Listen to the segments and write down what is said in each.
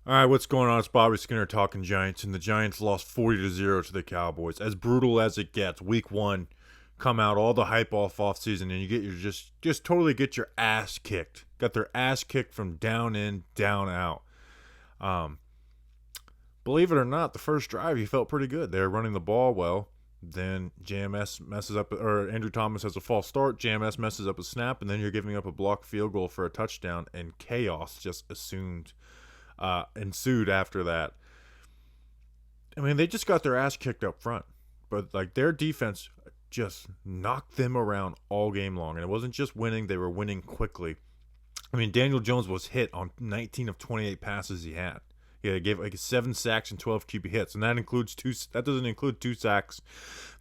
All right, what's going on? It's Bobby Skinner talking Giants, and the Giants lost 40-0 to the Cowboys. As brutal as it gets, week one, come out all the hype off season, and you get your just totally get your ass kicked. Got their ass kicked from down in, down out. Um, Believe it or not, the first drive you felt pretty good. They were running the ball well. Then JMS messes up, or Andrew Thomas has a false start. JMS messes up a snap, and then you're giving up a blocked field goal for a touchdown, and chaos just ensued after that. I mean, they just got their ass kicked up front, but like their defense just knocked them around all game long, and it wasn't just winning; they were winning quickly. I mean, Daniel Jones was hit on 19 of 28 passes he had. He gave like 7 sacks and 12 QB hits, and that includes two. That doesn't include 2 sacks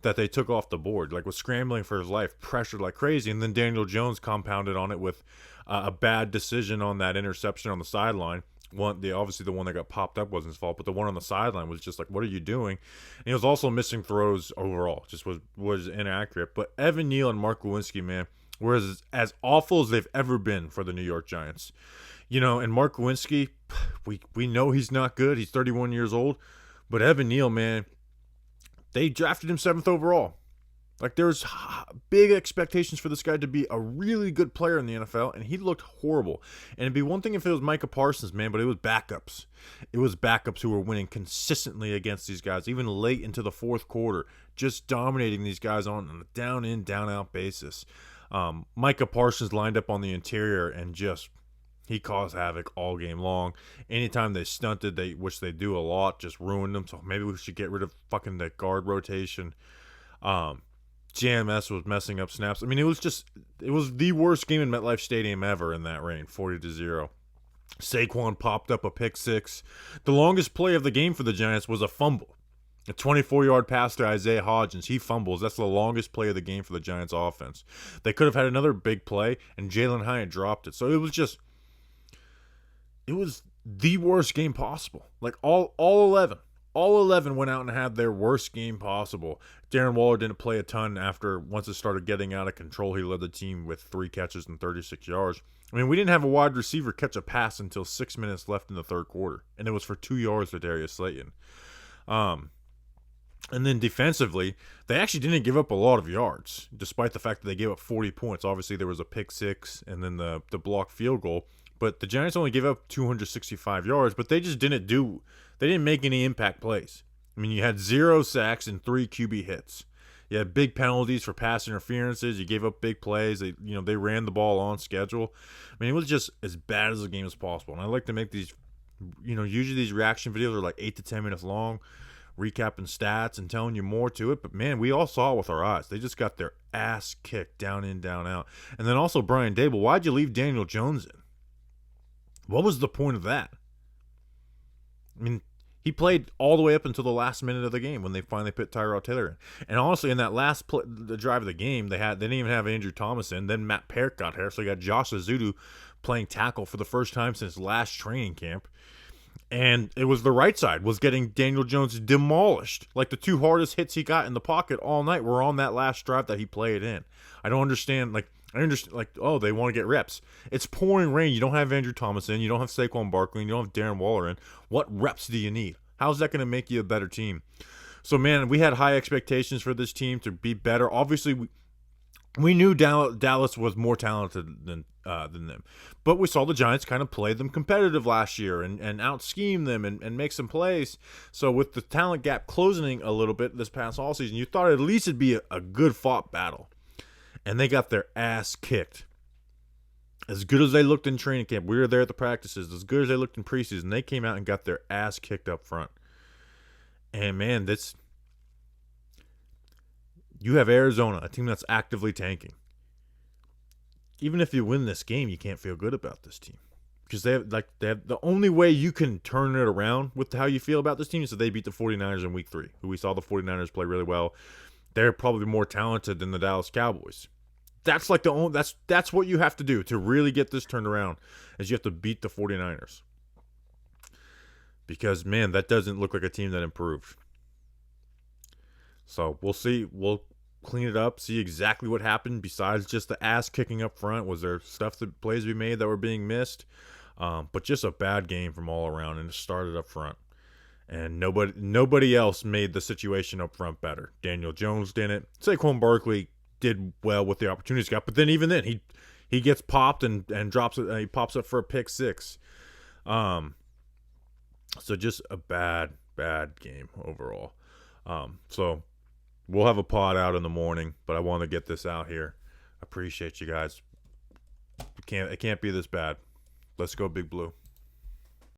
that they took off the board. Like was scrambling for his life, pressured like crazy, and then Daniel Jones compounded on it with a bad decision on that interception on the sideline. Obviously the one that got popped up wasn't his fault, but the one on the sideline was just like, what are you doing? And he was also missing throws overall, just was inaccurate. But Evan Neal and Mark Lewinsky, man, were as awful as they've ever been for the New York Giants. You know, and Mark Lewinsky, we know he's not good. He's 31 years old, but Evan Neal, man, they drafted him 7th overall. Like, there's big expectations for this guy to be a really good player in the NFL, and he looked horrible. And it'd be one thing if it was Micah Parsons, man, but it was backups. It was backups who were winning consistently against these guys, even late into the fourth quarter, just dominating these guys on a down-in, down-out basis. Micah Parsons lined up on the interior and just he caused havoc all game long. Anytime they stunted, which they do a lot, just ruined them. So maybe we should get rid of fucking the guard rotation. JMS was messing up snaps. I mean, it was the worst game in MetLife Stadium ever in that rain, 40-0. Saquon popped up a pick six. The longest play of the game for the Giants was a fumble. A 24-yard pass to Isaiah Hodgins. He fumbles. That's the longest play of the game for the Giants offense. They could have had another big play, and Jalen Hyatt dropped it. So it was the worst game possible. Like all 11. All 11 went out and had their worst game possible. Darren Waller didn't play a ton once it started getting out of control. He led the team with 3 catches and 36 yards. I mean, we didn't have a wide receiver catch a pass until 6 minutes left in the third quarter, and it was for 2 yards to Darius Slayton. And then defensively, they actually didn't give up a lot of yards, despite the fact that they gave up 40 points. Obviously, there was a pick six and then the blocked field goal. But the Giants only gave up 265 yards, but they didn't make any impact plays. I mean, you had 0 sacks and 3 QB hits. You had big penalties for pass interferences. You gave up big plays. They ran the ball on schedule. I mean, it was just as bad as the game as possible. And I like to make these, usually these reaction videos are like 8 to 10 minutes long, recapping stats and telling you more to it. But man, we all saw it with our eyes. They just got their ass kicked down in, down out. And then also Brian Dable, why'd you leave Daniel Jones in? What was the point of that? I mean, he played all the way up until the last minute of the game when they finally put Tyrod Taylor in. And honestly, in that the drive of the game, they didn't even have Andrew Thomas in. Then Matt Parrott got here, so you got Josh Azudu playing tackle for the first time since last training camp. And it was the right side was getting Daniel Jones demolished. Like the 2 hardest hits he got in the pocket all night were on that last drive that he played in. I understand, oh, they want to get reps. It's pouring rain. You don't have Andrew Thomas in. You don't have Saquon Barkley. You don't have Darren Waller in. What reps do you need? How's that going to make you a better team? So, man, we had high expectations for this team to be better. Obviously, we knew Dallas was more talented than them. But we saw the Giants kind of play them competitive last year and out-scheme them and make some plays. So with the talent gap closing a little bit this past all season, you thought at least it'd be a good-fought battle. And they got their ass kicked. As good as they looked in training camp, we were there at the practices, as good as they looked in preseason, they came out and got their ass kicked up front. And, man, you have Arizona, a team that's actively tanking. Even if you win this game, you can't feel good about this team. Because they have the only way you can turn it around with how you feel about this team is that they beat the 49ers in week 3, who we saw the 49ers play really well. They're probably more talented than the Dallas Cowboys. That's that's what you have to do to really get this turned around, is you have to beat the 49ers. Because, man, that doesn't look like a team that improved. So we'll see. We'll clean it up, see exactly what happened besides just the ass kicking up front. Was there plays we made that were being missed? But just a bad game from all around, and it started up front. And nobody else made the situation up front better. Daniel Jones didn't. Saquon Barkley did well with the opportunities he got, but then even then he gets popped and drops it. He pops up for a pick six. So just a bad game overall. So we'll have a pod out in the morning, but I want to get this out here. Appreciate you guys. It can't be this bad. Let's go Big Blue.